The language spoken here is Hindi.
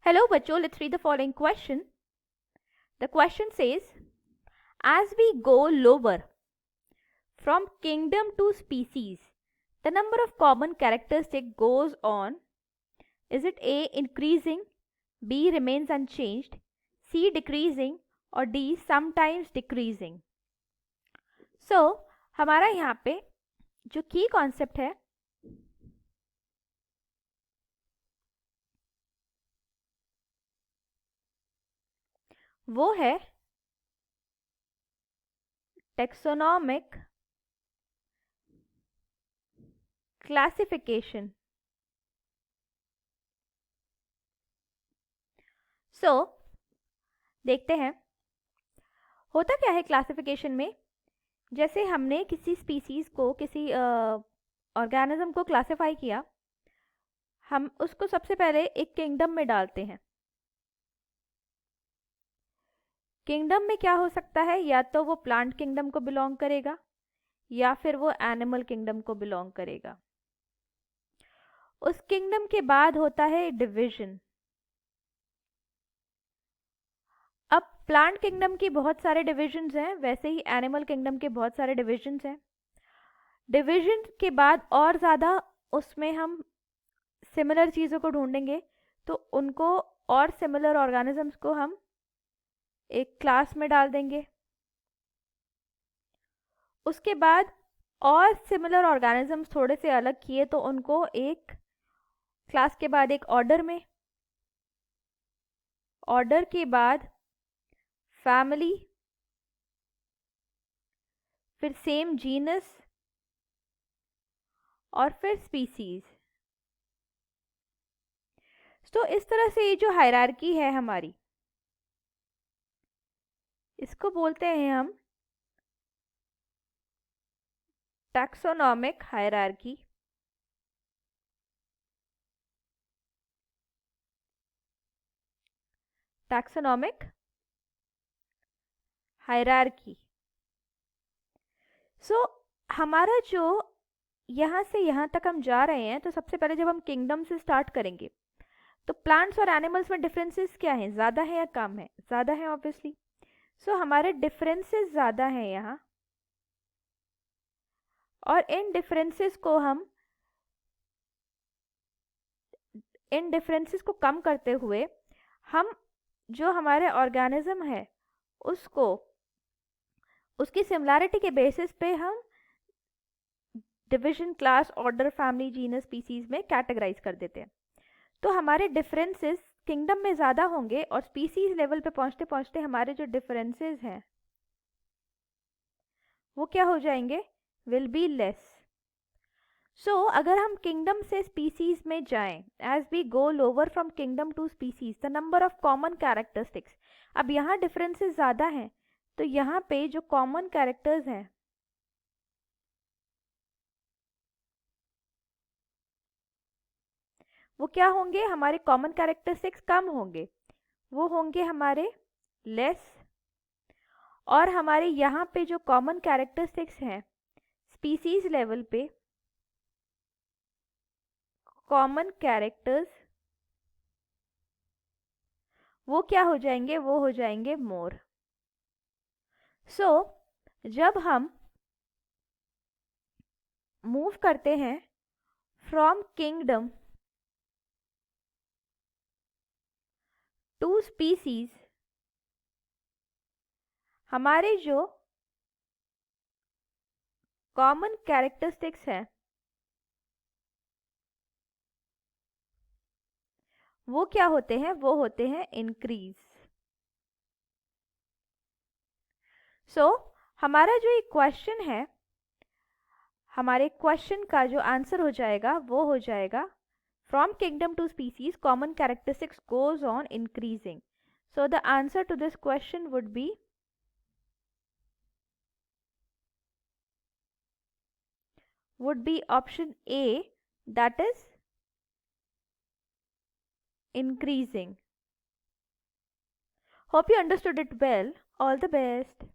Hello बच्चों, let's read the following question. The question says, as we go lower from kingdom to species, the number of common characteristics goes on. Is it A increasing, B remains unchanged, C decreasing और D sometimes decreasing? So हमारा यहाँ पे जो की कॉन्सेप्ट है वो है टेक्सोनॉमिक क्लासिफिकेशन. सो देखते हैं होता क्या है क्लासिफिकेशन में. जैसे हमने किसी स्पीसीज को, किसी ऑर्गेनिज्म को क्लासिफाई किया, हम उसको सबसे पहले एक किंगडम में डालते हैं. किंगडम में क्या हो सकता है, या तो वो प्लांट किंगडम को बिलोंग करेगा या फिर वो एनिमल किंगडम को बिलोंग करेगा. उस किंगडम के बाद होता है डिवीजन. अब प्लांट किंगडम की बहुत सारे डिविजन्स हैं, वैसे ही एनिमल किंगडम के बहुत सारे डिविजन्स हैं. डिवीजन के बाद और ज़्यादा उसमें हम सिमिलर चीज़ों को ढूंढेंगे, तो उनको और सिमिलर ऑर्गेनिजम्स को हम एक क्लास में डाल देंगे. उसके बाद और सिमिलर ऑर्गेनिजम्स थोड़े से अलग किए तो उनको एक क्लास के बाद एक ऑर्डर में, ऑर्डर के बाद फैमिली, फिर सेम जीनस और फिर स्पीसीज. तो इस तरह से ये जो हायरार्की है हमारी, इसको बोलते हैं हम taxonomic hierarchy. Taxonomic hierarchy. So हमारा जो यहाँ से यहाँ तक हम जा रहे हैं, तो सबसे पहले जब हम किंगडम से स्टार्ट करेंगे तो प्लांट्स और एनिमल्स में डिफरेंसेस क्या हैं, ज़्यादा है या कम है? ज़्यादा है ऑब्वियसली. सो हमारे डिफरेंसेस ज़्यादा हैं यहाँ, और इन डिफरेंसेस को कम करते हुए हम जो हमारे ऑर्गेनिज्म है उसको उसकी सिमिलैरिटी के बेसिस पे हम division, class, order, family, genus, species में कैटेगराइज कर देते हैं. तो हमारे डिफरेंसेस किंगडम में ज़्यादा होंगे और स्पीसीज लेवल पे पहुंचते पहुंचते हमारे जो डिफरेंसेस हैं वो क्या हो जाएंगे, विल बी लेस. सो अगर हम किंगडम से स्पीसीज में जाएं, as we go lower from kingdom to species, the number of common characteristics. अब यहाँ डिफरेंसेस ज़्यादा हैं, तो यहाँ पे जो कॉमन कैरेक्टर्स हैं वो क्या होंगे, हमारे कॉमन कैरेक्टरिस्टिक्स कम होंगे, वो होंगे हमारे लेस. और हमारे यहाँ पे जो कॉमन कैरेक्टरिस्टिक्स हैं स्पीसीज लेवल पे, कॉमन कैरेक्टर्स वो क्या हो जाएंगे, वो हो जाएंगे मोर. सो जब हम मूव करते हैं फ्रॉम किंगडम टू स्पीसीज, हमारे जो कॉमन कैरेक्टरिस्टिक्स हैं वो क्या होते हैं, वो होते हैं इंक्रीज. सो हमारा जो एक क्वेश्चन है, हमारे क्वेश्चन का जो आंसर हो जाएगा वो हो जाएगा from kingdom to species common characteristics goes on increasing. So the answer to this question would be option A, that is increasing. Hope you understood it well. All the best.